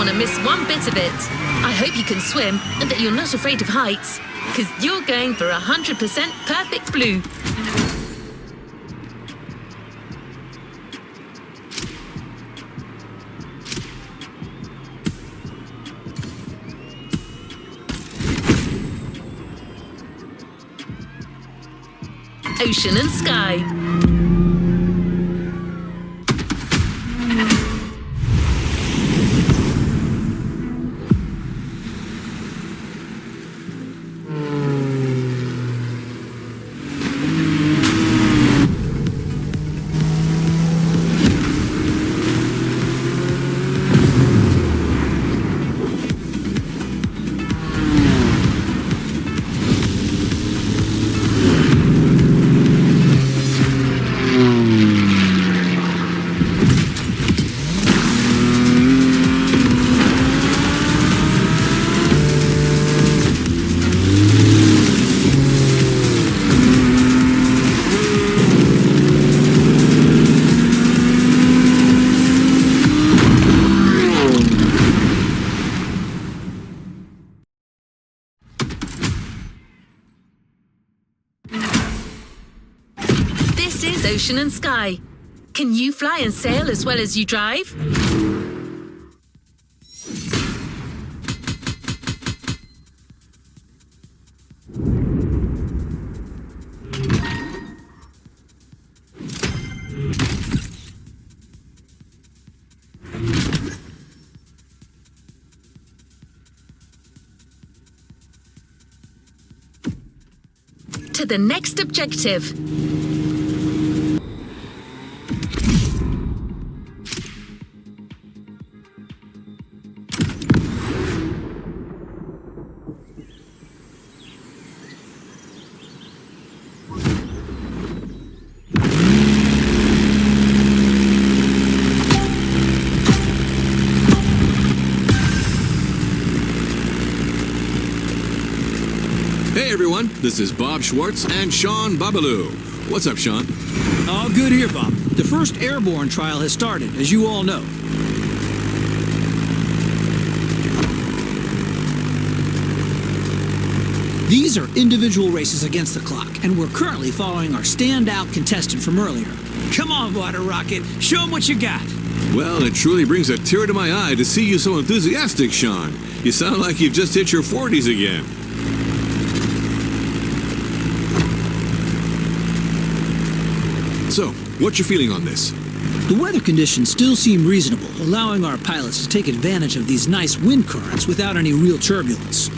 want to miss one bit of it. I hope you can swim and that you're not afraid of heights, because you're going for 100% perfect blue. Ocean and sky. This is Ocean and Sky. Can you fly and sail as well as you drive? To the next objective. Hey everyone, this is Bob Schwartz and Sean Babaloo. What's up, Sean? All good here, Bob. The first airborne trial has started, as you all know. These are individual races against the clock, and we're currently following our standout contestant from earlier. Come on, Water Rocket, show 'em what you got. Well, it truly brings a tear to my eye to see you so enthusiastic, Sean. You sound like you've just hit your 40s again. So, what's your feeling on this? The weather conditions still seem reasonable, allowing our pilots to take advantage of these nice wind currents without any real turbulence.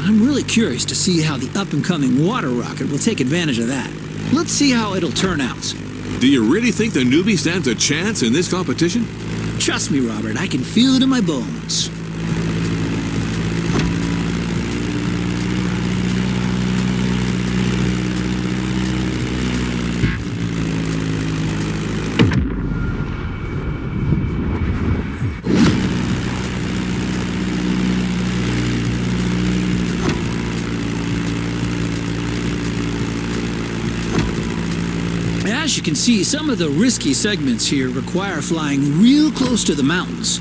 I'm really curious to see how the up-and-coming water rocket will take advantage of that. Let's see how it'll turn out. Do you really think the newbie stands a chance in this competition? Trust me, Robert, I can feel it in my bones. As you can see, some of the risky segments here require flying real close to the mountains.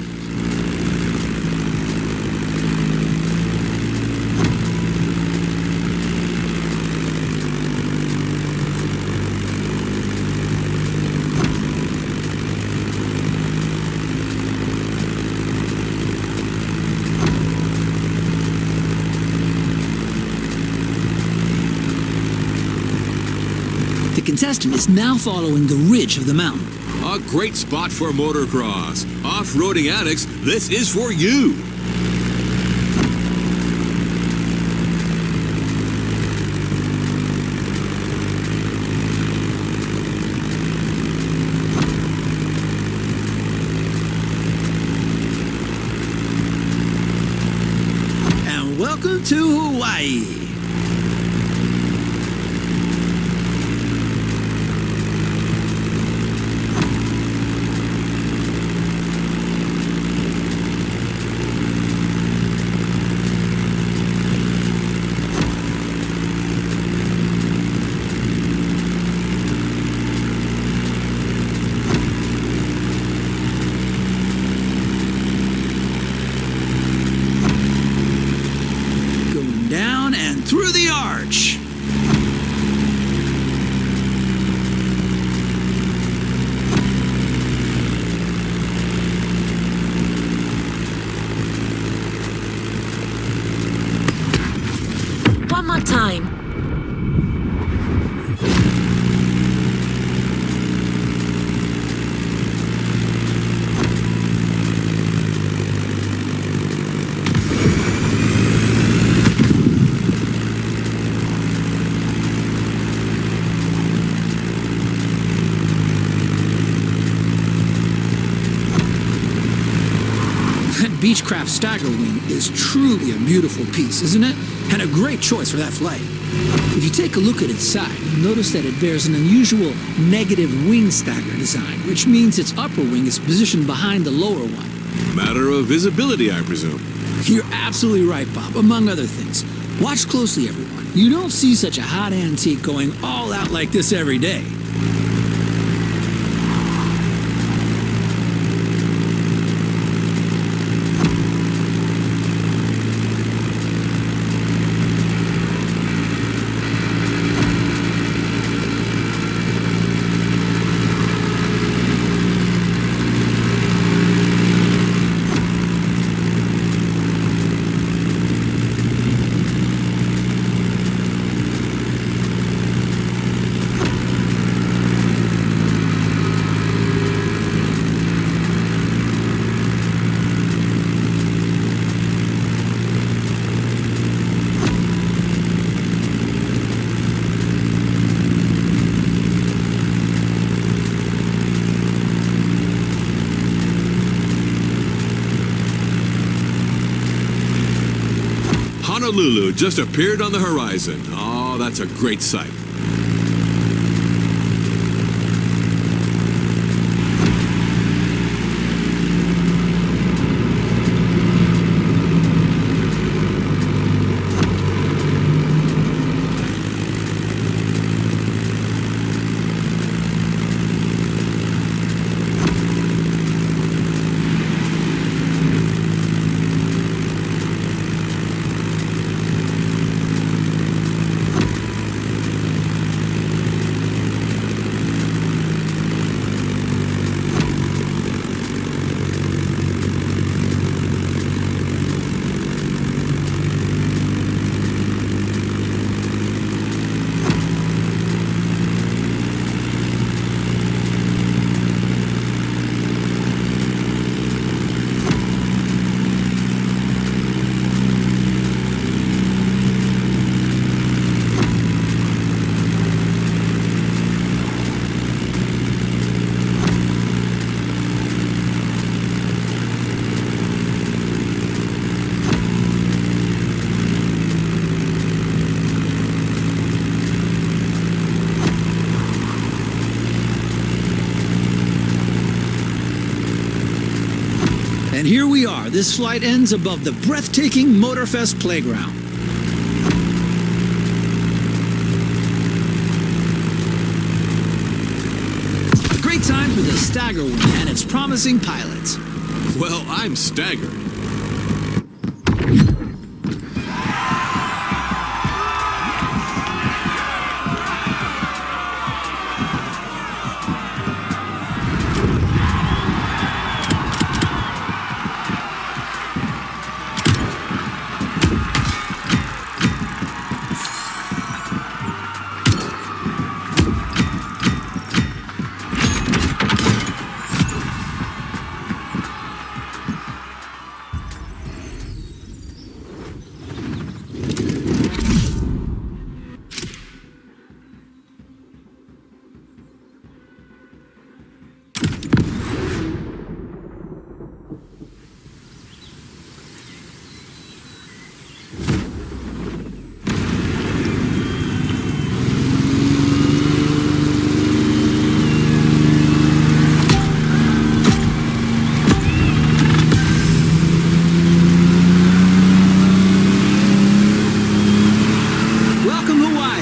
The contestant is now following the ridge of the mountain. A great spot for motocross. Off-roading addicts, this is for you. And welcome to Hawaii. down and through the arch. One more time. That Beechcraft Stagger Wing is truly a beautiful piece, isn't it? And a great choice for that flight. If you take a look at its side, you'll notice that it bears an unusual negative wing stagger design, which means its upper wing is positioned behind the lower one. Matter of visibility, I presume. You're absolutely right, Bob, among other things. Watch closely, everyone. You don't see such a hot antique going all out like this every day. Honolulu just appeared on the horizon. Oh, that's a great sight. And here we are. This flight ends above the breathtaking MotorFest playground. A great time for the Stagger Wing and its promising pilots. Well, I'm staggered.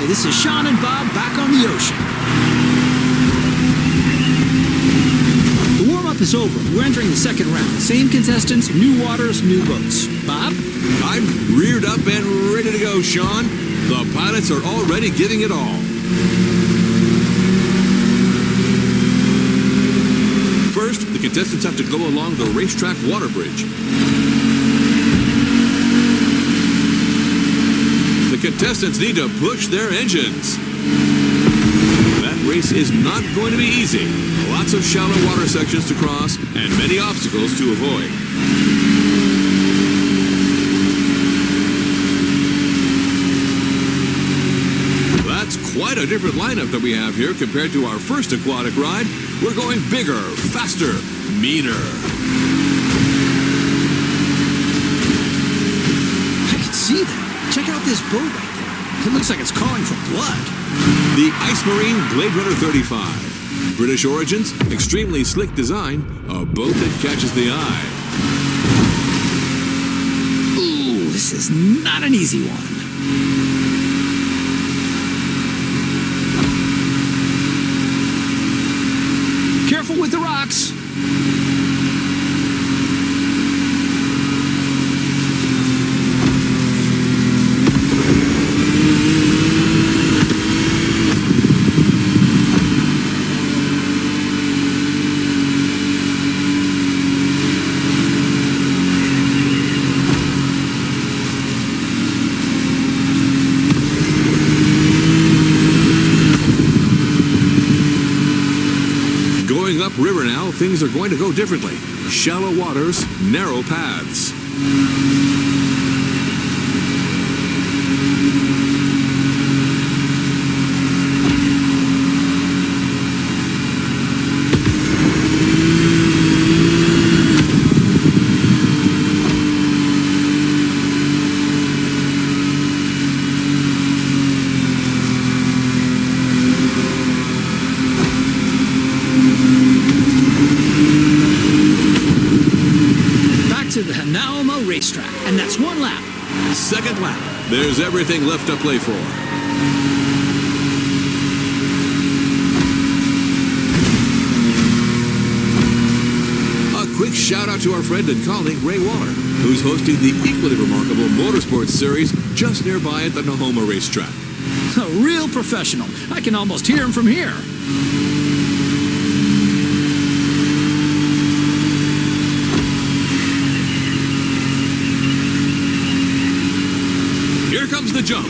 This is Sean and Bob back on the ocean. The warm-up is over. We're entering the second round. Same contestants, new waters, new boats. Bob? I'm reared up and ready to go, Sean, the pilots are already giving it all. First, the contestants have to go along the racetrack water bridge. The contestants need to push their engines. That race is not going to be easy. Lots of shallow water sections to cross and many obstacles to avoid. That's quite a different lineup that we have here compared to our first aquatic ride. We're going bigger, faster, meaner. I can see that. Check out this boat right there. It looks like it's calling for blood. The Ice Marine Blade Runner 35. British origins, extremely slick design, a boat that catches the eye. Ooh, this is not an easy one. Careful with the rocks. Going upriver now, things are going to go differently. Shallow waters, narrow paths. To the Hanauma racetrack, and that's one lap. Second lap. There's everything left to play for. A quick shout out to our friend and colleague Ray Waller, who's hosting the equally remarkable Motorsports Series just nearby at the Nahoma racetrack. A real professional. I can almost hear him from here. Here comes the jump.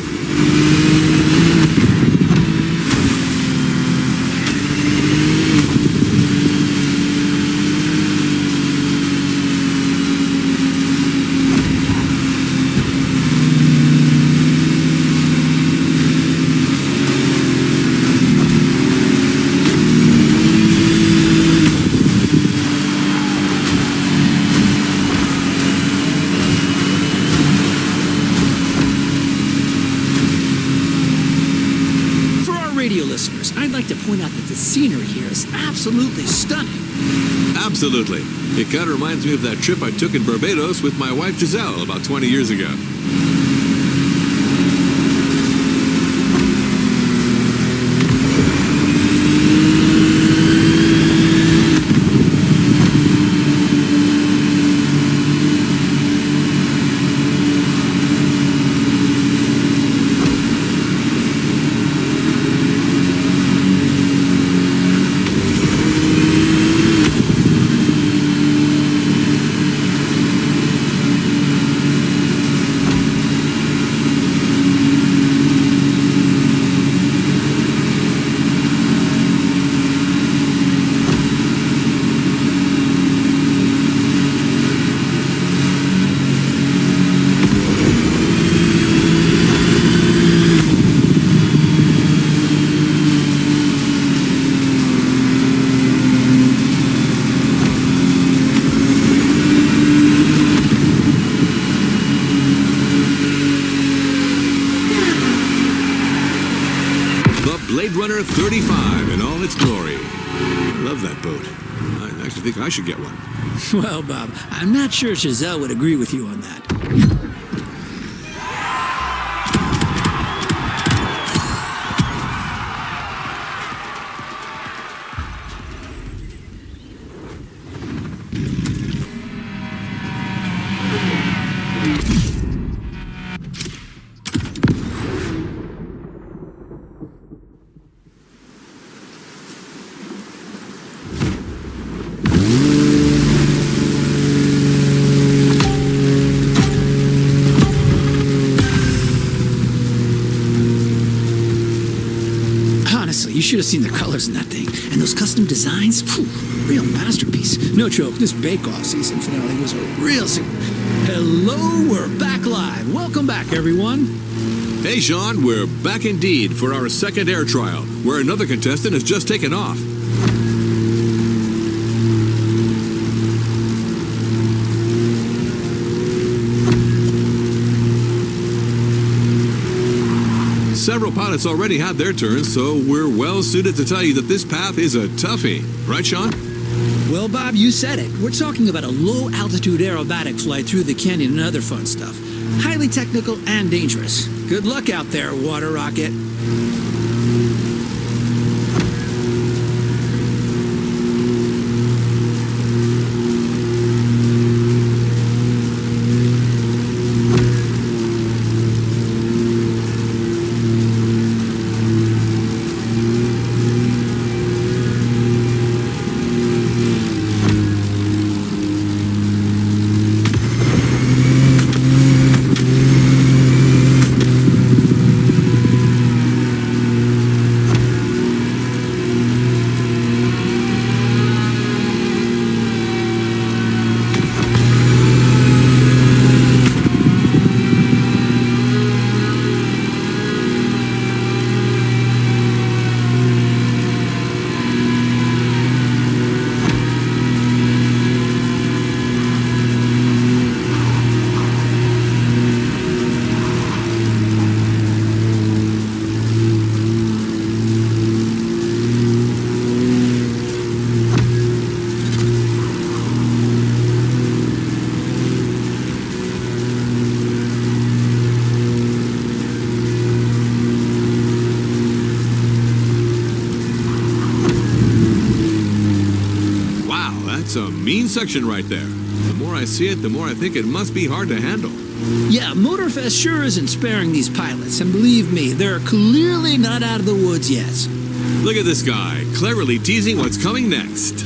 Radio listeners, I'd like to point out that the scenery here is absolutely stunning. Absolutely. It kind of reminds me of that trip I took in Barbados with my wife Giselle about 20 years ago. Blade Runner 35 in all its glory. I love that boat. I actually think I should get one. Well, Bob, I'm not sure Giselle would agree with you on that. you should have seen the colors in that thing. And those custom designs, phew, real masterpiece. No joke, this bake-off season finale was a real... Hello, we're back live. Welcome back, everyone. Hey, Sean, we're back indeed for our second air trial, where another contestant has just taken off. Several pilots already had their turns, so we're well suited to tell you that this path is a toughie. Right, Sean? Well, Bob, you said it. We're talking about a low-altitude aerobatic flight through the canyon and other fun stuff. Highly technical and dangerous. Good luck out there, water rocket. That's a mean section right there. The more I see it, the more I think it must be hard to handle. Yeah, MotorFest sure isn't sparing these pilots, and believe me, they're clearly not out of the woods yet. Look at this guy, cleverly teasing what's coming next.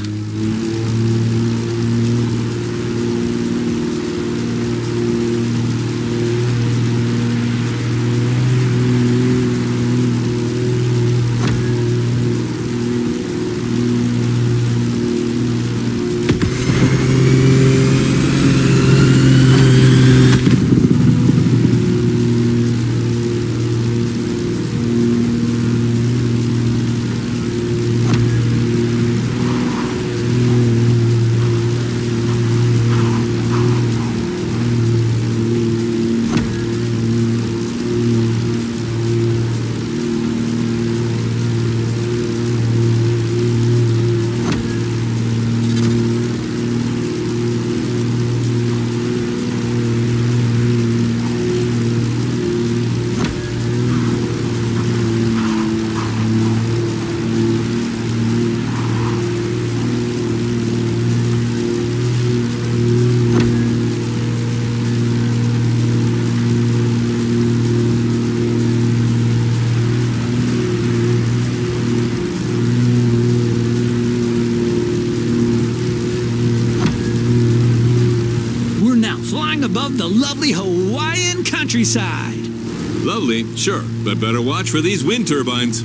Above the lovely Hawaiian countryside. Lovely, sure, but better watch for these wind turbines.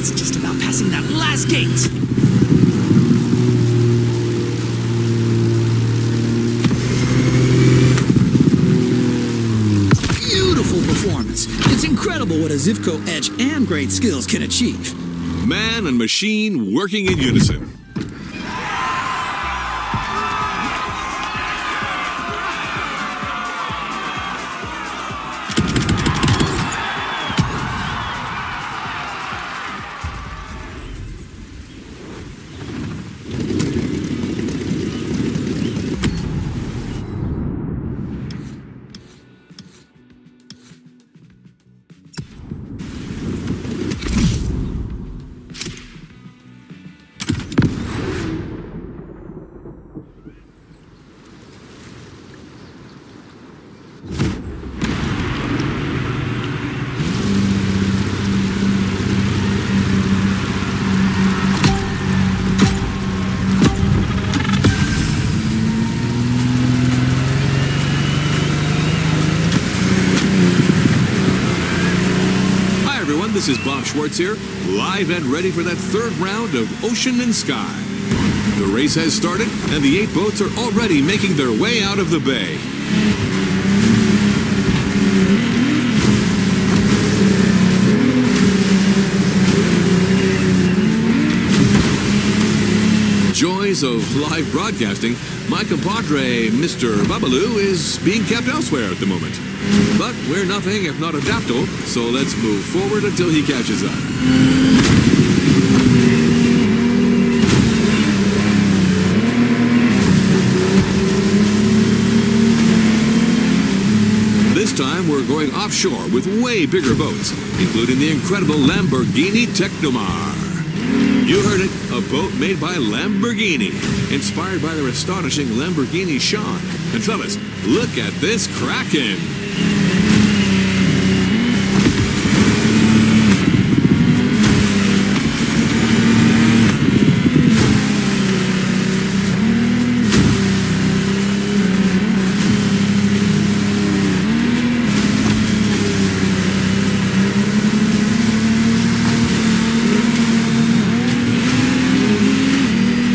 It's just about passing that last gate. Beautiful performance. It's incredible what a Zivco edge and great skills can achieve. Man and machine working in unison. This is Bob Schwartz here, live and ready for that third round of Ocean and Sky. The race has started, and the 8 boats are already making their way out of the bay. Joys of live broadcasting, my compadre, Mr. Babalu, is being kept elsewhere at the moment. But we're nothing if not adaptable, so let's move forward until he catches up. This time we're going offshore with way bigger boats, including the incredible Lamborghini Technomar. You heard it, a boat made by Lamborghini, inspired by their astonishing Lamborghini Sean. And fellas, look at this Kraken!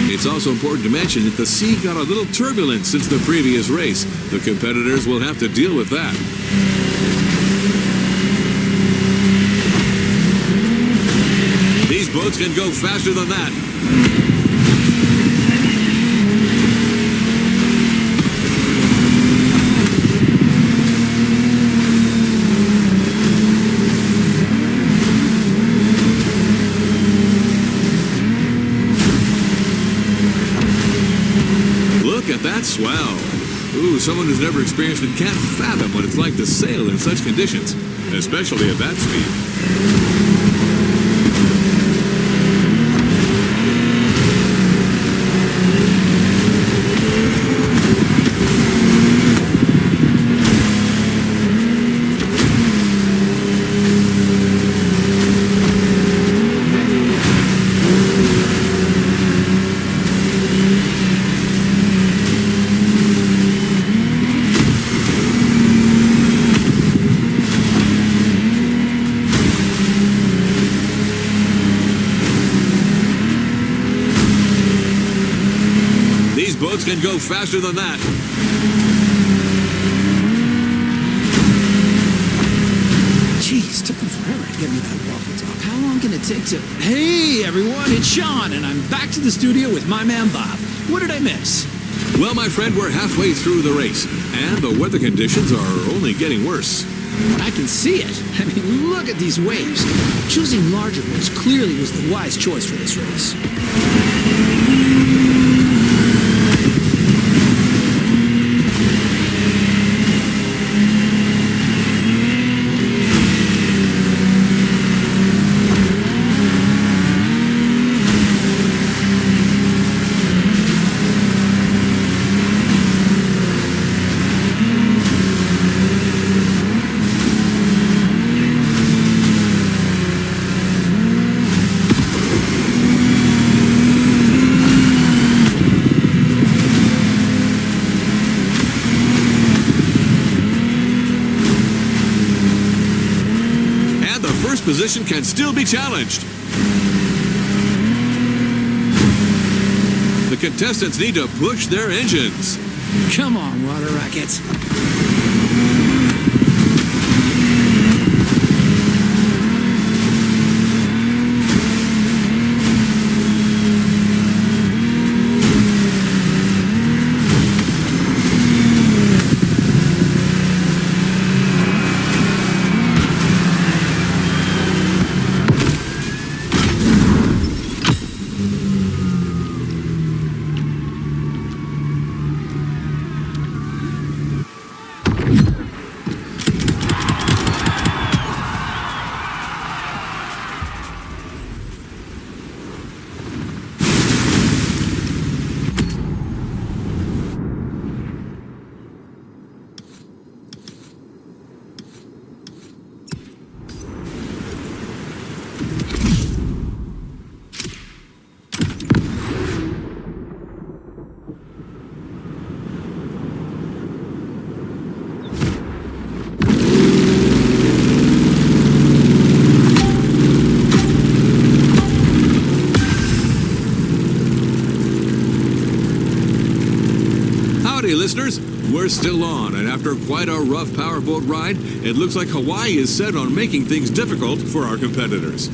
It's also important to mention that the sea got a little turbulent since the previous race. The competitors will have to deal with that. These boats can go faster than that. Look at that swell. Ooh, someone who's never experienced it can't fathom what it's like to sail in such conditions, especially at that speed. Boats can go faster than that. Jeez, took them forever to get me that waffle top. How long can it take to... Hey, everyone, it's Sean, and I'm back to the studio with my man, Bob. What did I miss? Well, my friend, we're halfway through the race, and the weather conditions are only getting worse. I can see it. I mean, look at these waves. Choosing larger boats clearly was the wise choice for this race. Position can still be challenged. The contestants need to push their engines. Come on, water rockets. Howdy, listeners. We're still on, and after quite a rough powerboat ride, it looks like Hawaii is set on making things difficult for our competitors.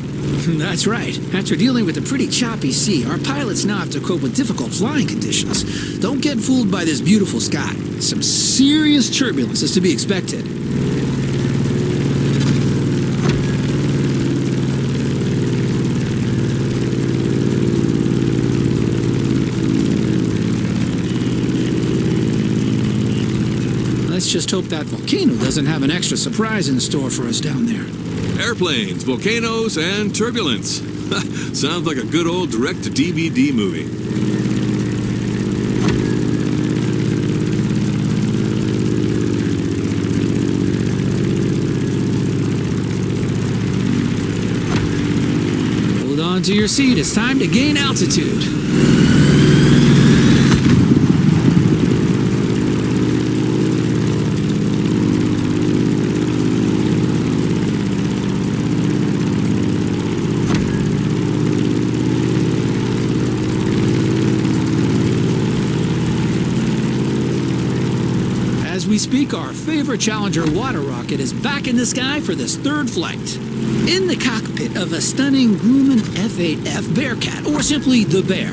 That's right. After dealing with a pretty choppy sea, our pilots now have to cope with difficult flying conditions. Don't get fooled by this beautiful sky. Some serious turbulence is to be expected. Let's just hope that volcano doesn't have an extra surprise in store for us down there. Airplanes, volcanoes, and turbulence. Sounds like a good old direct-to-DVD movie. Hold on to your seat. It's time to gain altitude. As we speak, our favorite Challenger water rocket is back in the sky for this third flight. In the cockpit of a stunning Grumman F8F Bearcat, or simply the Bear.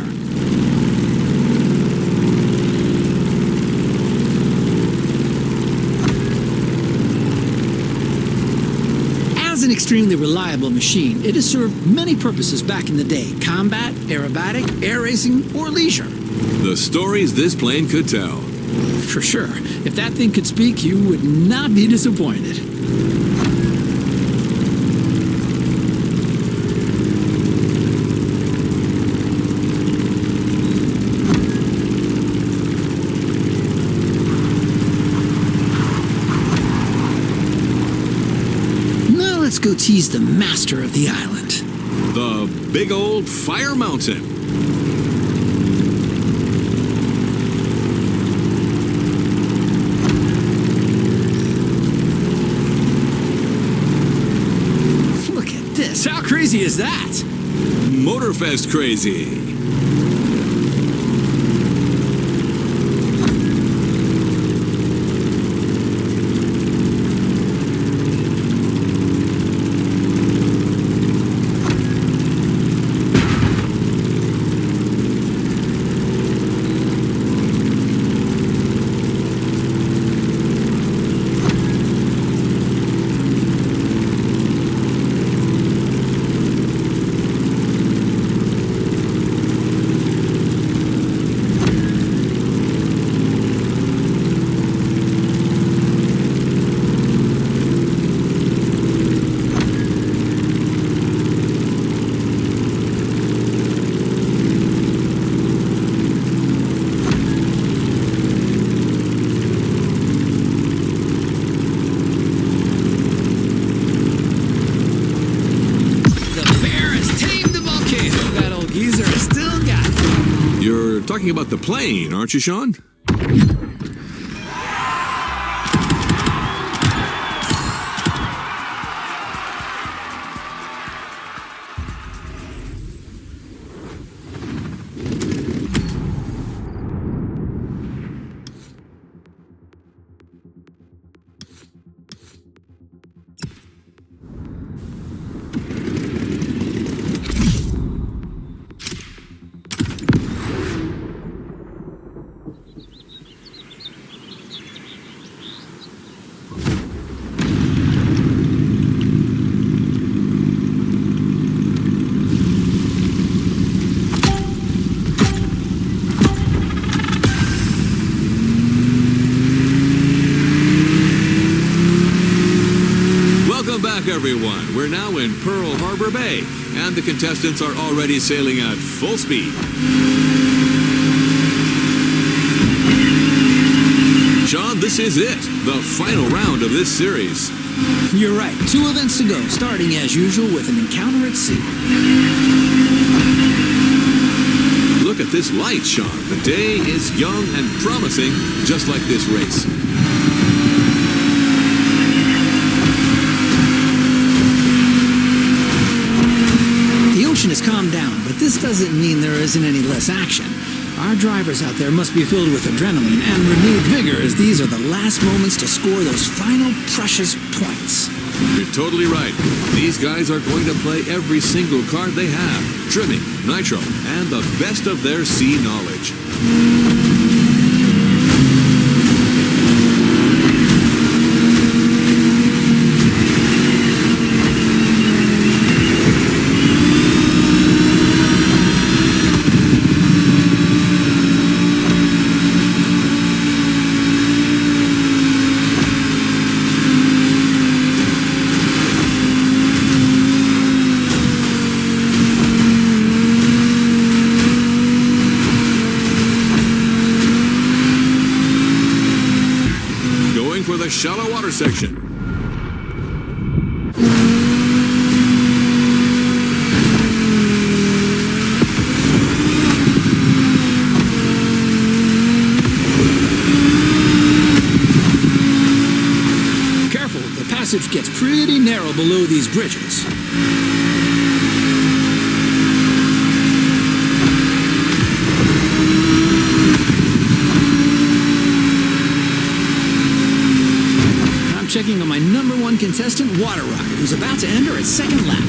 As an extremely reliable machine, it has served many purposes back in the day: combat, aerobatic, air racing, or leisure. The stories this plane could tell. For sure. If that thing could speak, you would not be disappointed. Now let's go tease the master of the island. The big old Fire Mountain. How crazy is that? MotorFest crazy. Talking about the plane, aren't you, Sean? M31. We're now in Pearl Harbor Bay, and the contestants are already sailing at full speed. Sean, this is it, the final round of this series. You're right. 2 events to go, starting as usual with an encounter at sea. Look at this light, Sean. The day is young and promising, just like this race. The ocean has calmed down, but this doesn't mean there isn't any less action. Our drivers out there must be filled with adrenaline and renewed vigor, as these are the last moments to score those final precious points. You're totally right. These guys are going to play every single card they have, trimming, nitro, and the best of their sea knowledge. For the shallow water section. Careful, the passage gets pretty narrow below these bridges. Checking on my #1 contestant, Water Rocket, who's about to enter its second lap.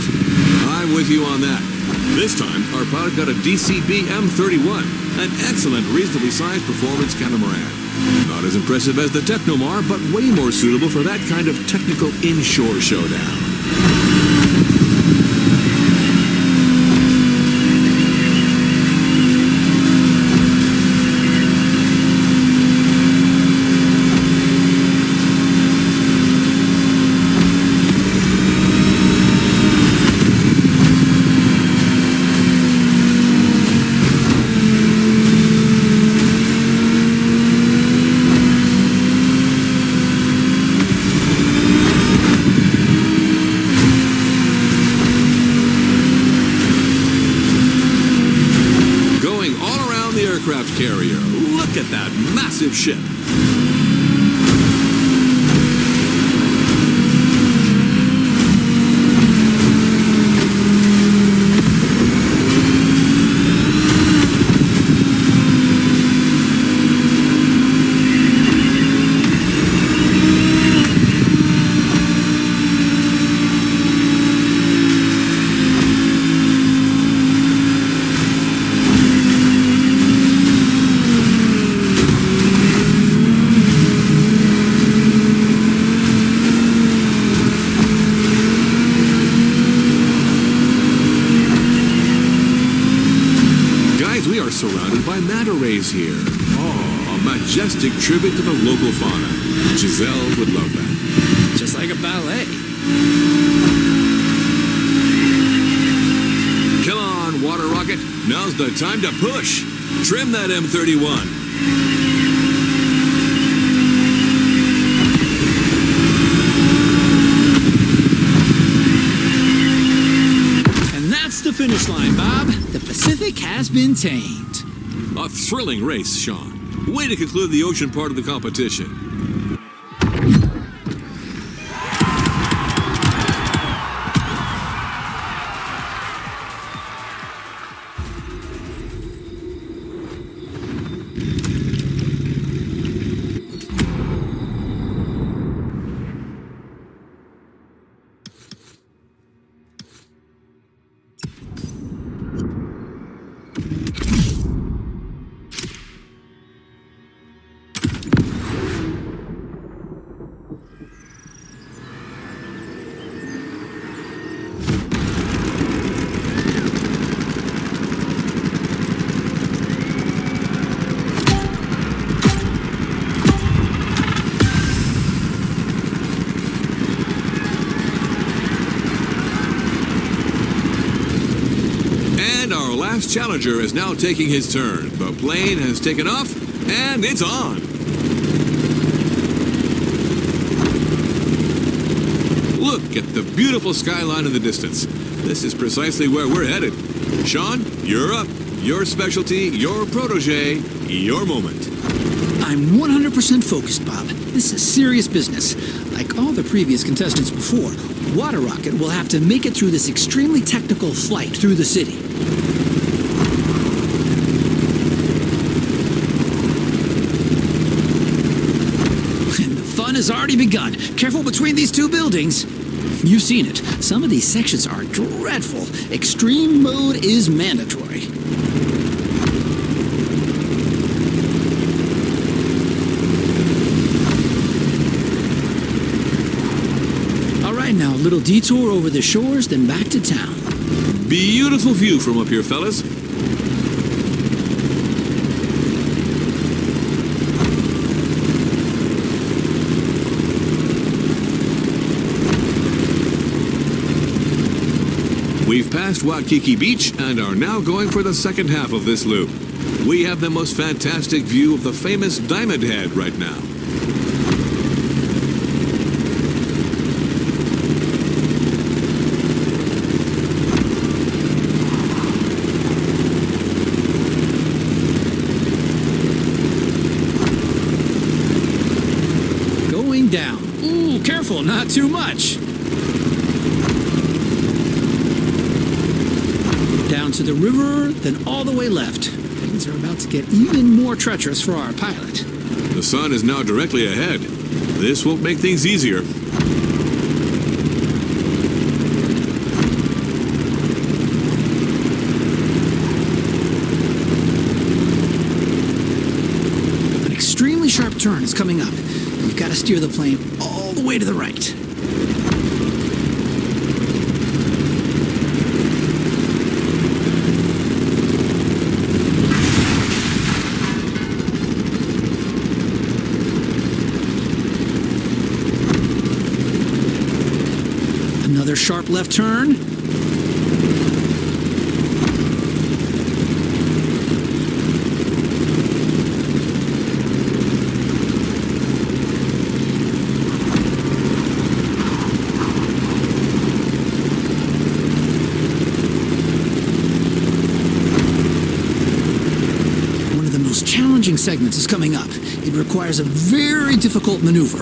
I'm with you on that. This time, our pilot got a DCB M31, an excellent, reasonably sized performance catamaran. Not as impressive as the Technomar, but way more suitable for that kind of technical inshore showdown. Aircraft carrier. Look at that massive ship. Surrounded by manta rays here. Oh, a majestic tribute to the local fauna. Giselle would love that. Just like a ballet. Come on, Water Rocket. Now's the time to push. Trim that M31. And that's the finish line, Bob. The Pacific has been tamed. A thrilling race, Sean. Way to conclude the ocean part of the competition. And our last challenger is now taking his turn. The plane has taken off, and it's on. Look at the beautiful skyline in the distance. This is precisely where we're headed. Sean, you're up. Your specialty, your protege, your moment. I'm 100% focused, Bob. This is serious business. Like all the previous contestants before, Water Rocket will have to make it through this extremely technical flight through the city. And the fun has already begun. Careful between these two buildings. You've seen it. Some of these sections are dreadful. Extreme mode is mandatory. Now, a little detour over the shores, then back to town. Beautiful view from up here, fellas. We've passed Waikiki Beach and are now going for the second half of this loop. We have the most fantastic view of the famous Diamond Head right now. Down. Ooh, careful, not too much. Down to the river, then all the way left. Things are about to get even more treacherous for our pilot. The sun is now directly ahead. This won't make things easier. An extremely sharp turn is coming up. You've got to steer the plane all the way to the right. Another sharp left turn. Challenging segments is coming up. It requires a very difficult maneuver.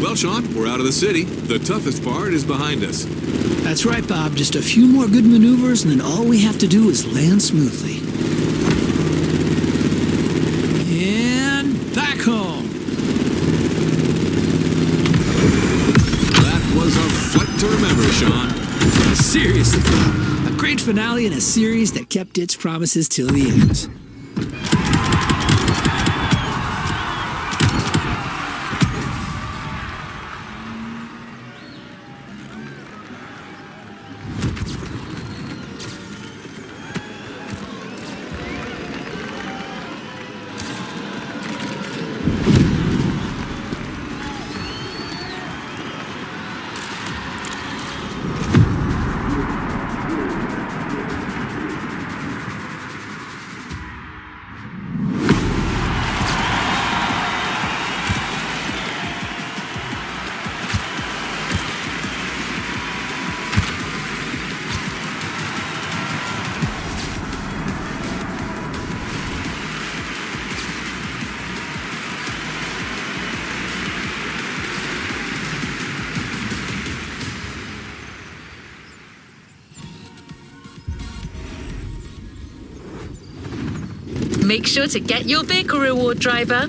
Well, Sean, we're out of the city. The toughest part is behind us. That's right, Bob. Just a few more good maneuvers, and then all we have to do is land smoothly. And back home. That was a flight to remember, Sean. Seriously, Bob. A great finale in a series that kept its promises till the end. Make sure to get your vehicle reward, driver.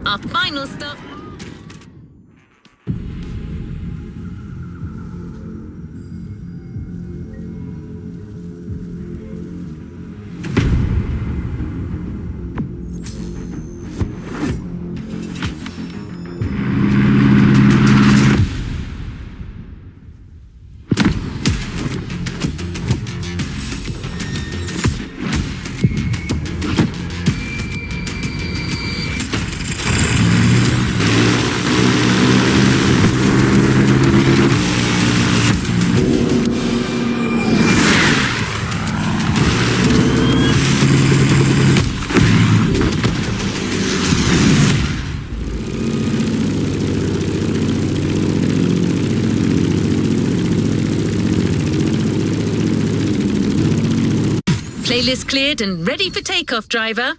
Our final stop. Playlist cleared and ready for takeoff, driver.